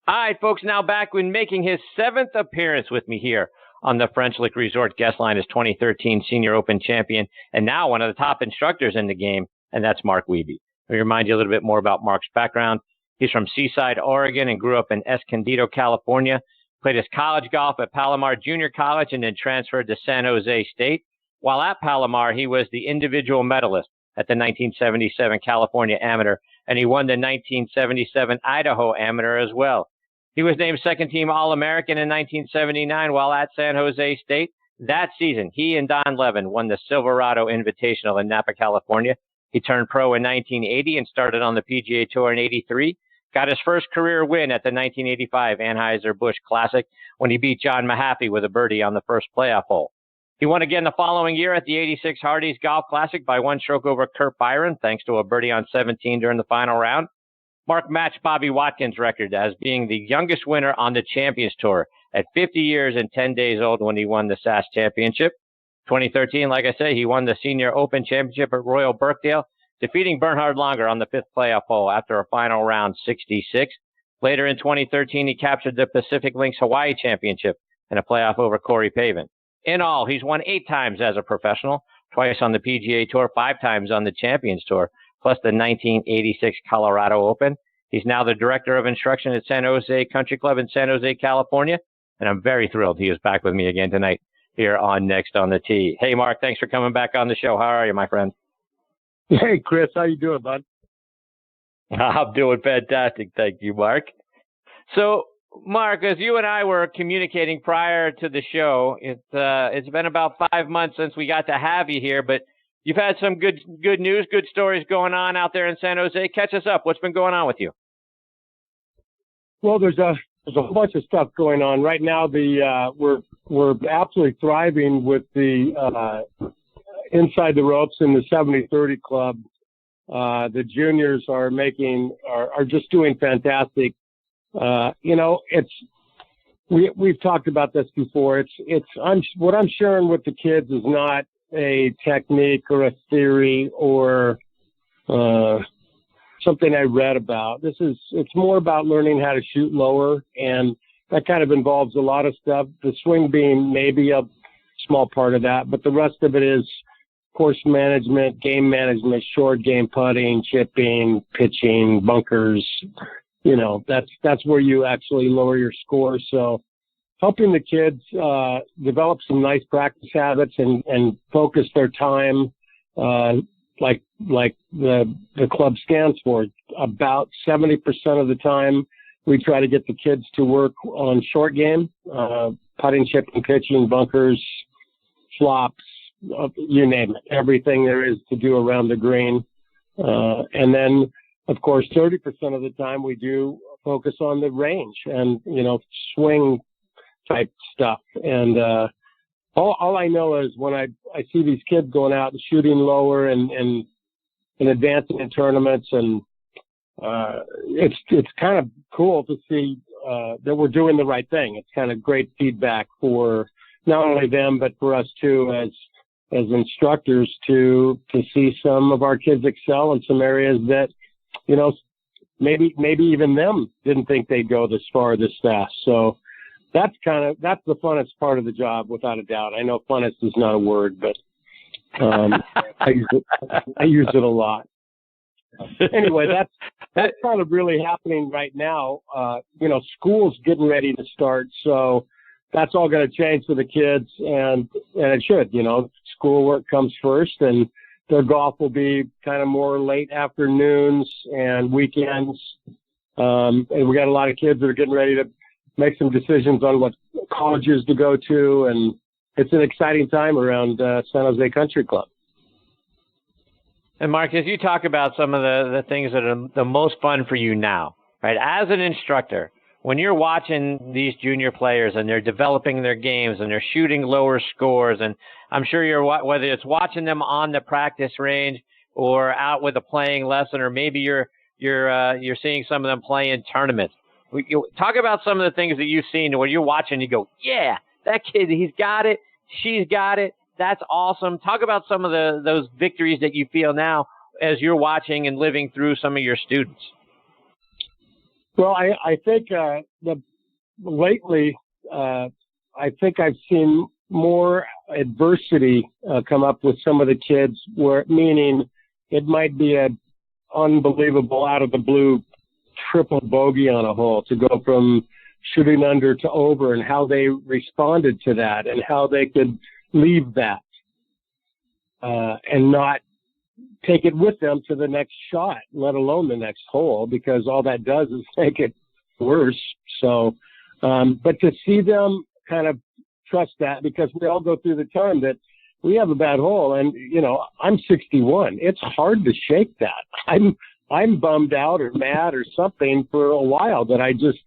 All right, folks, now back when making his 7th appearance with me here on the French Lick Resort guest line is 2013 Senior Open champion and now one of the top instructors in the game, and that's Mark Wiebe. Let me remind you a little bit more about Mark's background. He's from Seaside, Oregon, and grew up in Escondido, California. Played his college golf at Palomar Junior College and then transferred to San Jose State. While at Palomar, he was the individual medalist at the 1977 California Amateur, and he won the 1977 Idaho Amateur as well. He was named second-team All-American in 1979 while at San Jose State. That season, he and Don Levin won the Silverado Invitational in Napa, California. He turned pro in 1980 and started on the PGA Tour in 83. Got his first career win at the 1985 Anheuser-Busch Classic when he beat John Mahaffey with a birdie on the first playoff hole. He won again the following year at the 86 Hardee's Golf Classic by 1 stroke over Kurt Byron, thanks to a birdie on 17 during the final round. Mark matched Bobby Watkins' record as being the youngest winner on the Champions Tour at 50 years and 10 days old when he won the SAS Championship. 2013, like I said, he won the Senior Open Championship at Royal Birkdale, defeating Bernhard Langer on the 5th playoff hole after a final round 66. Later in 2013, he captured the Pacific Links Hawaii Championship in a playoff over Corey Pavin. In all, he's won 8 times as a professional, twice on the PGA Tour, 5 times on the Champions Tour, plus the 1986 Colorado Open. He's now the Director of Instruction at San Jose Country Club in San Jose, California, and I'm very thrilled he is back with me again tonight here on Next on the Tee. Hey, Mark, thanks for coming back on the show. How are you, my friend? Hey, Chris, how you doing, bud? I'm doing fantastic. Thank you, Mark. So, Mark, as you and I were communicating prior to the show, it's been about 5 months since we got to have you here, but you've had some good news, good stories going on out there in San Jose. Catch us up. What's been going on with you? Well, there's a whole bunch of stuff going on right now. We're absolutely thriving with the inside the ropes in the 70-30 club. The juniors are just doing fantastic. We've talked about this before. What I'm sharing with the kids is not a technique or a theory or something I read about. It's more about learning how to shoot lower, and that kind of involves a lot of stuff. The swing being maybe a small part of that, but the rest of it is course management, game management, short game putting, chipping, pitching, bunkers. That's where you actually lower your score. So helping the kids develop some nice practice habits and focus their time, like the club stands for. About 70% of the time, we try to get the kids to work on short game, putting, chipping, pitching, bunkers, flops, you name it, everything there is to do around the green. And then, of course, 30% of the time we do focus on the range and, swing type stuff. And all I know is when I see these kids going out and shooting lower and advancing in tournaments, and it's kind of cool to see that we're doing the right thing. It's kind of great feedback for not only them, but for us too, as instructors to see some of our kids excel in some areas that, maybe even them didn't think they'd go this far, this fast. So that's the funnest part of the job, without a doubt. I know funnest is not a word, but I use it a lot. Anyway, that's kind of really happening right now. School's getting ready to start, so that's all going to change for the kids, and it should. Schoolwork comes first, and their golf will be kind of more late afternoons and weekends. And we got a lot of kids that are getting ready to make some decisions on what colleges to go to, and it's an exciting time around San Jose Country Club. And Mark, as you talk about some of the things that are the most fun for you now, right? As an instructor, when you're watching these junior players and they're developing their games and they're shooting lower scores, and I'm sure whether it's watching them on the practice range or out with a playing lesson, or maybe you're seeing some of them play in tournaments. Talk about some of the things that you've seen where you're watching, you go, yeah, that kid, he's got it, she's got it. That's awesome. Talk about some of those victories that you feel now as you're watching and living through some of your students. Well, I think lately, I think I've seen more adversity come up with some of the kids, where meaning it might be a unbelievable out of the blue triple bogey on a hole to go from shooting under to over, and how they responded to that and how they could leave that and not take it with them to the next shot, let alone the next hole, because all that does is make it worse. So, but to see them kind of trust that, because we all go through the time that we have a bad hole, and I'm 61. It's hard to shake that. I'm bummed out or mad or something for a while that I just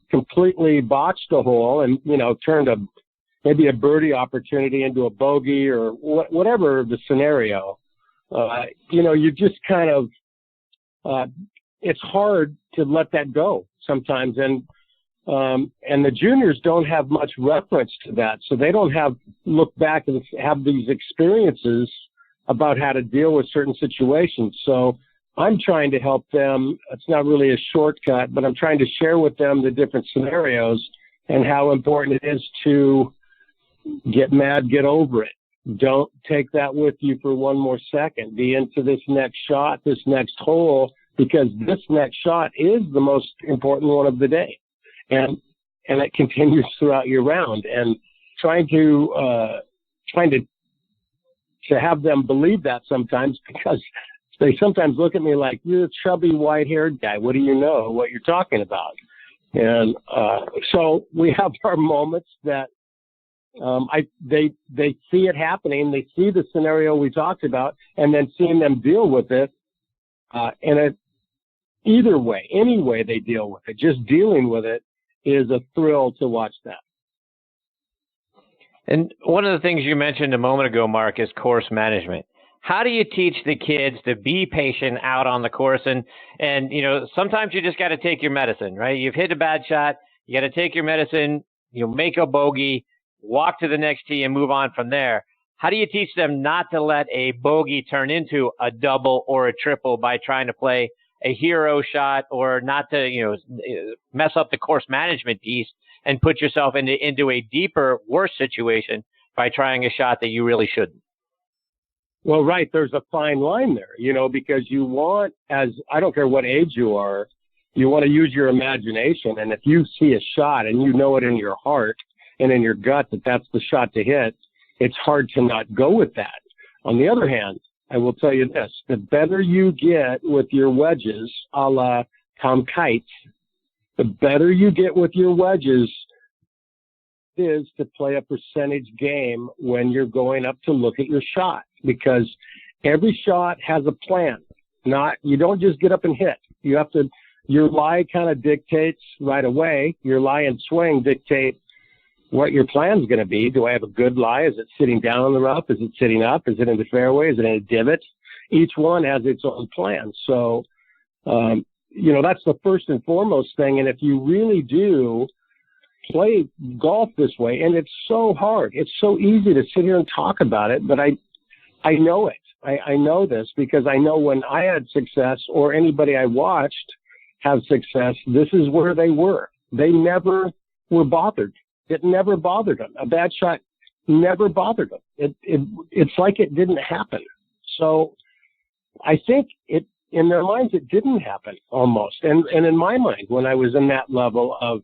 completely botched a hole and turned maybe a birdie opportunity into a bogey or whatever the scenario. You just kind of it's hard to let that go sometimes, and the juniors don't have much reference to that, so they don't look back and have these experiences about how to deal with certain situations. So I'm trying to help them. It's not really a shortcut, but I'm trying to share with them the different scenarios and how important it is to get mad, get over it. Don't take that with you for one more second. Be into this next shot, this next hole, because this next shot is the most important one of the day. And it continues throughout your round, and trying to have them believe that sometimes, because they sometimes look at me like, you're a chubby white-haired guy. What do you know what you're talking about? And so we have our moments that they see it happening. They see the scenario we talked about, and then seeing them deal with it. And either way, any way they deal with it, just dealing with it is a thrill to watch that. And one of the things you mentioned a moment ago, Mark, is course management. How do you teach the kids to be patient out on the course? And sometimes you just got to take your medicine, right? You've hit a bad shot. You got to take your medicine, make a bogey, walk to the next tee and move on from there. How do you teach them not to let a bogey turn into a double or a triple by trying to play a hero shot, or not to, mess up the course management piece and put yourself into a deeper, worse situation by trying a shot that you really shouldn't? Well, right. There's a fine line there, because you want, I don't care what age you are, you want to use your imagination. And if you see a shot and you know it in your heart and in your gut that that's the shot to hit, it's hard to not go with that. On the other hand, I will tell you this, the better you get with your wedges, a la Tom Kite, the better you get with your wedges is to play a percentage game when you're going up to look at your shot, because every shot has a plan. You don't just get up and hit. You have to, your lie kind of dictates right away. Your lie and swing dictate what your plan's going to be. Do I have a good lie? Is it sitting down on the rough? Is it sitting up? Is it in the fairway? Is it in a divot? Each one has its own plan. So, that's the first and foremost thing. And if you really do play golf this way, and it's so hard, it's so easy to sit here and talk about it, but I know it. I know this because I know when I had success, or anybody I watched have success, this is where they were. They never were bothered. It never bothered them. A bad shot never bothered them. It's like it didn't happen. So I think in their minds, it didn't happen almost. And in my mind, when I was in that level of,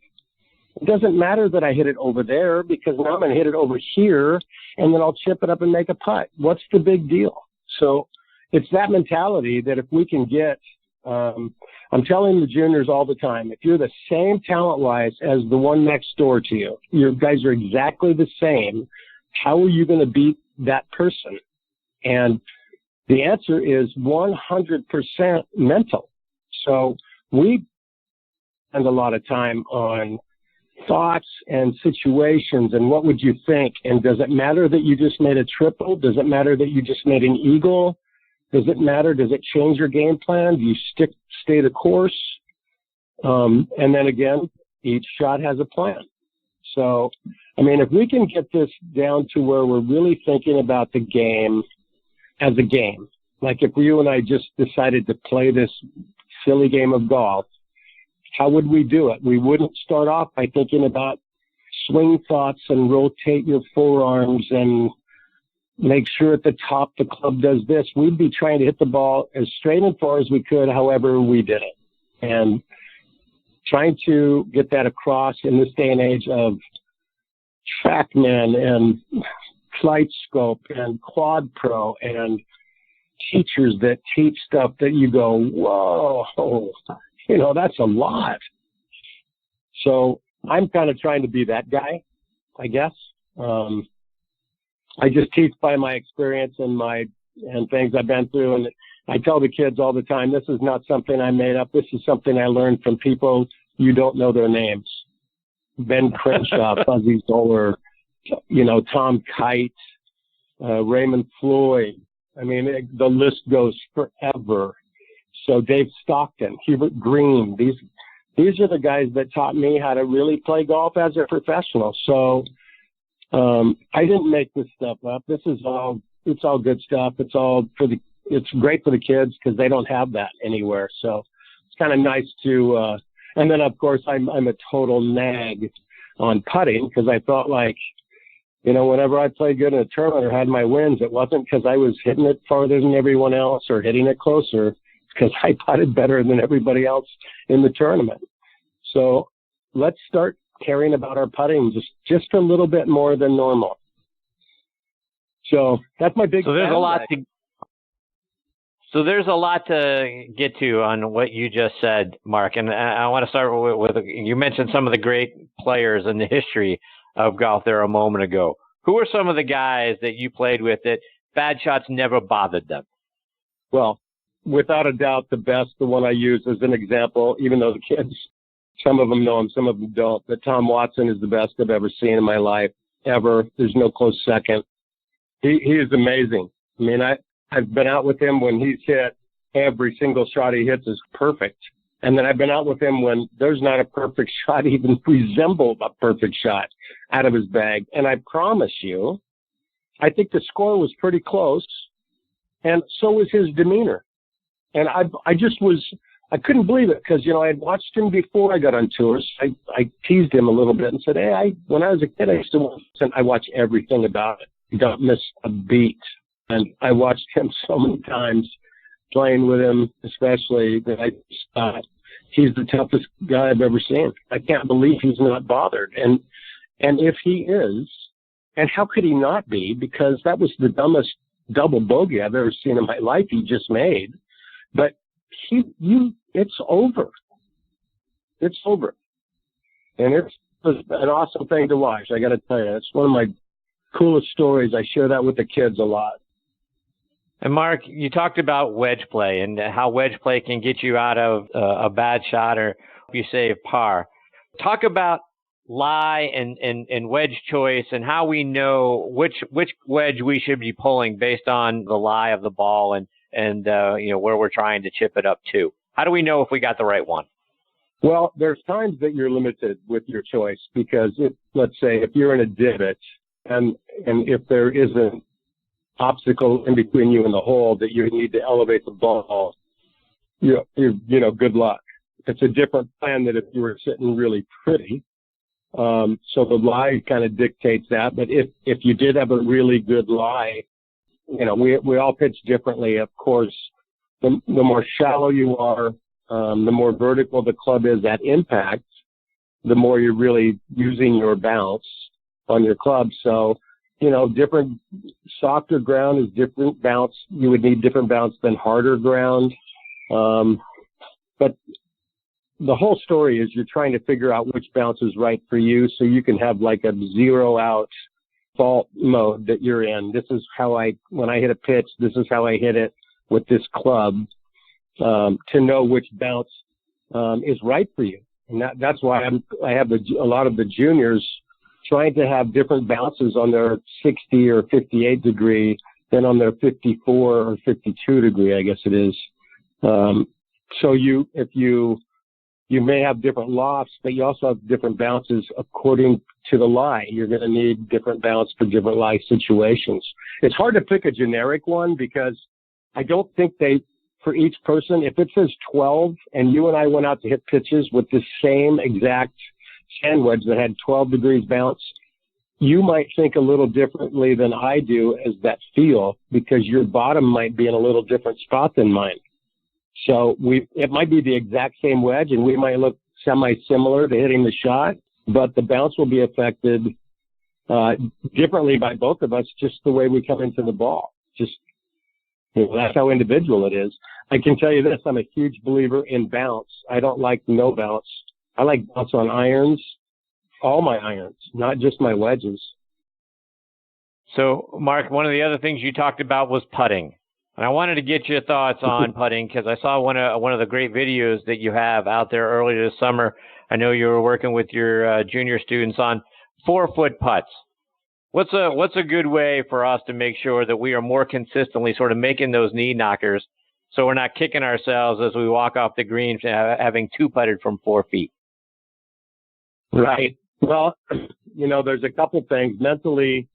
it doesn't matter that I hit it over there, because now I'm going to hit it over here and then I'll chip it up and make a putt. What's the big deal? So it's that mentality that if we can get, I'm telling the juniors all the time, if you're the same talent-wise as the one next door to you, you guys are exactly the same, how are you going to beat that person? And the answer is 100% mental. So we spend a lot of time on thoughts and situations and what would you think? And does it matter that you just made a triple? Does it matter that you just made an eagle? Does it matter? Does it change your game plan? Do you stay the course? And then again, each shot has a plan. So, if we can get this down to where we're really thinking about the game as a game, like if you and I just decided to play this silly game of golf, how would we do it? We wouldn't start off by thinking about swing thoughts and rotate your forearms and make sure at the top the club does this. We'd be trying to hit the ball as straight and far as we could, however we did it. And trying to get that across in this day and age of TrackMan and Flight Scope and Quad Pro and teachers that teach stuff that you go, whoa, you know, that's a lot. So I'm kind of trying to be that guy, I guess. I just teach by my experience and things I've been through. And I tell the kids all the time, this is not something I made up. This is something I learned from people you don't know their names. Ben Crenshaw, Fuzzy Zoller, you know, Tom Kite, Raymond Floyd. I mean, the list goes forever. So Dave Stockton, Hubert Green, these are the guys that taught me how to really play golf as a professional. So I didn't make this stuff up. It's all good stuff. It's great for the kids because they don't have that anywhere. So it's kind of nice to, and then of course I'm a total nag on putting because I felt like, you know, whenever I played good in a tournament or had my wins, it wasn't because I was hitting it farther than everyone else or hitting it closer. It's because I putted better than everybody else in the tournament. So let's start caring about our putting just a little bit more than normal. So that's my big. So there's a lot to get to on what you just said, Mark. And I want to start with you mentioned some of the great players in the history of golf there a moment ago. Who are some of the guys that you played with that bad shots never bothered them? Well, without a doubt, the one I use as an example, even though the kids, some of them know him, some of them don't, but Tom Watson is the best I've ever seen in my life, ever. There's no close second. He is amazing. I mean, I've been out with him when he's hit every single shot he hits is perfect. And then I've been out with him when there's not a perfect shot even resembled a perfect shot out of his bag. And I promise you, I think the score was pretty close. And so was his demeanor. And I couldn't believe it because, you know, I had watched him before I got on tours. I teased him a little bit and said, hey, when I was a kid, I watch everything about it. You don't miss a beat. And I watched him so many times playing with him, especially that I just thought he's the toughest guy I've ever seen. I can't believe he's not bothered. And if he is, and how could he not be? Because that was the dumbest double bogey I've ever seen in my life he just made. But it's over. It's over. And it's an awesome thing to watch. I got to tell you, it's one of my coolest stories. I share that with the kids a lot. And Mark, you talked about wedge play and how wedge play can get you out of a bad shot or you save par. Talk about lie and wedge choice and how we know which wedge we should be pulling based on the lie of the ball and you know, where we're trying to chip it up to. How do we know if we got the right one? Well, there's times that you're limited with your choice because let's say if you're in a divot and if there is an obstacle in between you and the hole that you need to elevate the ball, you know, good luck. It's a different plan than if you were sitting really pretty. So the lie kind of dictates that. But if you did have a really good lie, you know, we all pitch differently. Of course, the more shallow you are, the more vertical the club is at impact, the more you're really using your bounce on your club. So, you know, different softer ground is different bounce. You would need different bounce than harder ground. But the whole story is you're trying to figure out which bounce is right for you so you can have like a zero out fault mode that you're in. This is how when I hit a pitch, this is how I hit it with this club, to know which bounce is right for you. And that's why I have a lot of the juniors trying to have different bounces on their 60 or 58 degree than on their 54 or 52 degree, I guess it is. So you may have different lofts, but you also have different bounces according to the lie. You're going to need different bounce for different lie situations. It's hard to pick a generic one because I don't think for each person. If it says 12 and you and I went out to hit pitches with the same exact sand wedge that had 12 degrees bounce, you might think a little differently than I do as that feel, because your bottom might be in a little different spot than mine. So it might be the exact same wedge and we might look semi-similar to hitting the shot, but the bounce will be affected differently by both of us, just the way we come into the ball. Just, that's how individual it is. I can tell you this, I'm a huge believer in bounce. I don't like no bounce. I like bounce on irons, all my irons, not just my wedges. So, Mark, one of the other things you talked about was putting. And I wanted to get your thoughts on putting, because I saw one of the great videos that you have out there earlier this summer. I know you were working with your junior students on 4-foot putts. What's a good way for us to make sure that we are more consistently sort of making those knee knockers, so we're not kicking ourselves as we walk off the green having two putted from 4 feet? Right. Well, there's a couple things. Mentally,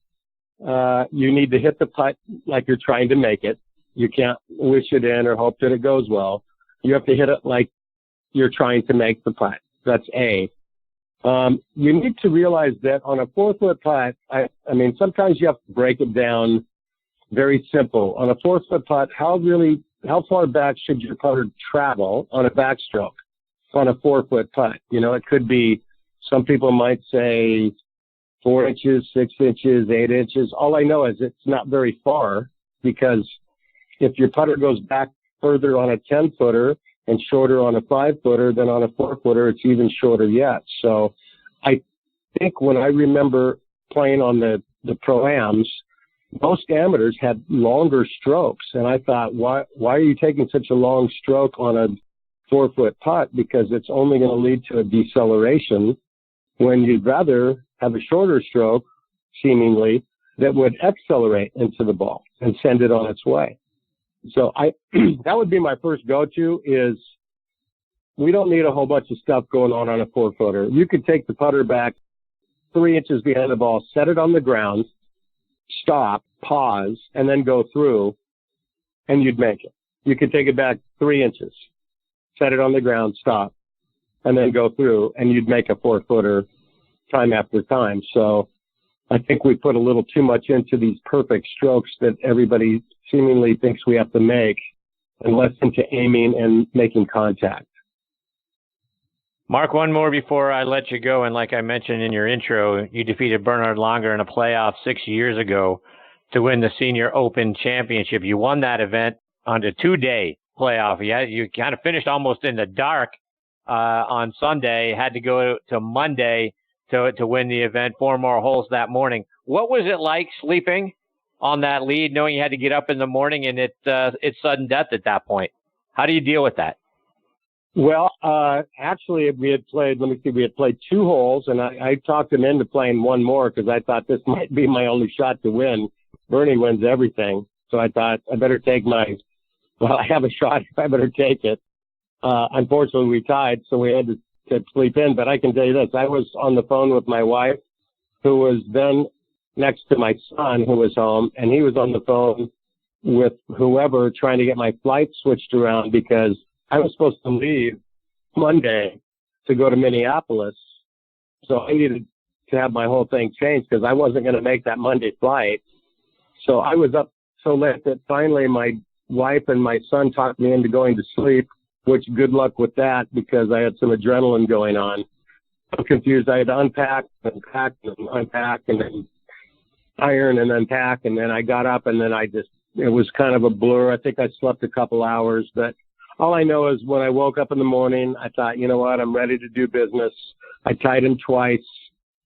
you need to hit the putt like you're trying to make it. You can't wish it in or hope that it goes well. You have to hit it like you're trying to make the putt. That's A. You need to realize that on a 4-foot putt, I mean, sometimes you have to break it down very simple. On a 4-foot putt, how far back should your putter travel on a backstroke on a 4-foot putt? It could be, some people might say 4 inches, 6 inches, 8 inches. All I know is it's not very far, because if your putter goes back further on a 10-footer and shorter on a 5-footer than on a 4-footer, it's even shorter yet. So I think when I remember playing on the Pro-Ams, most amateurs had longer strokes. And I thought, why are you taking such a long stroke on a 4-foot putt? Because it's only going to lead to a deceleration, when you'd rather have a shorter stroke, seemingly, that would accelerate into the ball and send it on its way. So that would be my first go-to, is we don't need a whole bunch of stuff going on a 4-footer. You could take the putter back 3 inches behind the ball, set it on the ground, stop, pause, and then go through, and you'd make it. You could take it back 3 inches, set it on the ground, stop, and then go through, and you'd make a 4-footer time after time. So I think we put a little too much into these perfect strokes that everybody seemingly thinks we have to make, and less into aiming and making contact. Mark, one more before I let you go. And like I mentioned in your intro, you defeated Bernhard Langer in a playoff 6 years ago to win the Senior Open Championship. You won that event on a 2-day playoff. You kind of finished almost in the dark on Sunday, had to go to Monday to win the event, 4 more holes that morning. What was it like sleeping on that lead, knowing you had to get up in the morning and it's sudden death at that point? How do you deal with that? Well, actually, we had played 2 holes, and I talked him into playing one more, because I thought this might be my only shot to win. Bernie wins everything. So I thought I better take I have a shot. I better take it. Unfortunately, we tied, so we had to sleep in. But I can tell you this, I was on the phone with my wife, who was then next to my son, who was home, and he was on the phone with whoever trying to get my flight switched around, because I was supposed to leave Monday to go to Minneapolis. So I needed to have my whole thing changed, because I wasn't going to make that Monday flight. So I was up so late that finally my wife and my son talked me into going to sleep, which good luck with that, because I had some adrenaline going on. I'm confused. I had to unpack and then iron and unpack. And then I got up, and then it was kind of a blur. I think I slept a couple hours, but all I know is when I woke up in the morning, I thought, you know what, I'm ready to do business. I tied him twice.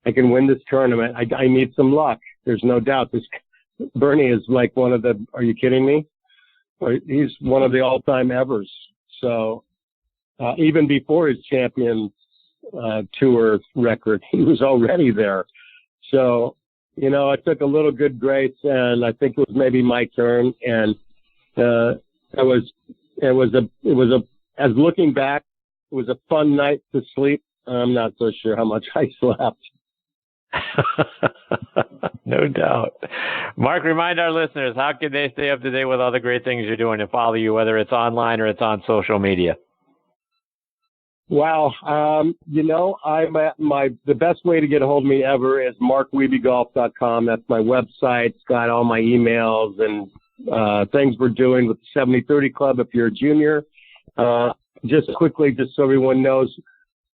I can win this tournament. I need some luck. There's no doubt. Bernie is like are you kidding me? He's one of the all-time evers. So even before his champion tour record, he was already there. So, I took a little good grace, and I think it was maybe my turn. And as looking back, it was a fun night to sleep. I'm not so sure how much I slept. No doubt. Mark, remind our listeners, how can they stay up to date with all the great things you're doing and follow you, whether it's online or it's on social media? Wow. I'm at the best way to get a hold of me ever is markwiebegolf.com. That's my website. It's got all my emails and things we're doing with the 70-30 Club if you're a junior. Just quickly, just so everyone knows,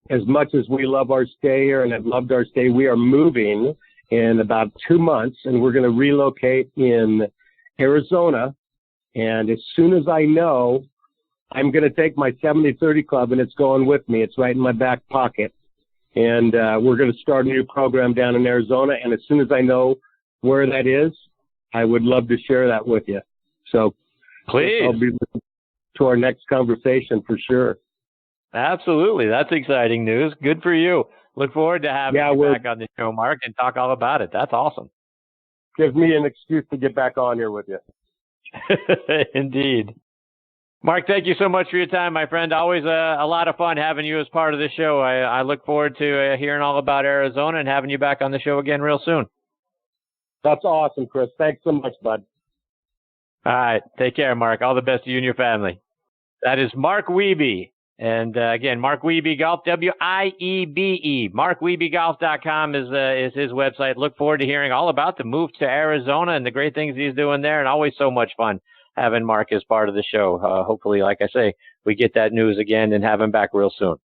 as much as we love our stay here and have loved our stay, we are moving in about 2 months, and we're going to relocate in Arizona. And as soon as I know, I'm going to take my 70-30 Club, and it's going with me. It's right in my back pocket. And we're going to start a new program down in Arizona. And as soon as I know where that is, I would love to share that with you. So please, I'll be listening to our next conversation for sure. Absolutely. That's exciting news. Good for you. Look forward to having you back on the show, Mark, and talk all about it. That's awesome. Gives me an excuse to get back on here with you. Indeed. Mark, thank you so much for your time, my friend. Always a lot of fun having you as part of the show. I look forward to hearing all about Arizona and having you back on the show again real soon. That's awesome, Chris. Thanks so much, bud. All right. Take care, Mark. All the best to you and your family. That is Mark Wiebe. And again, Mark Wiebe Golf, W-I-E-B-E. MarkWiebeGolf.com is his website. Look forward to hearing all about the move to Arizona and the great things he's doing there. And always so much fun having Mark as part of the show. Hopefully, like I say, we get that news again and have him back real soon.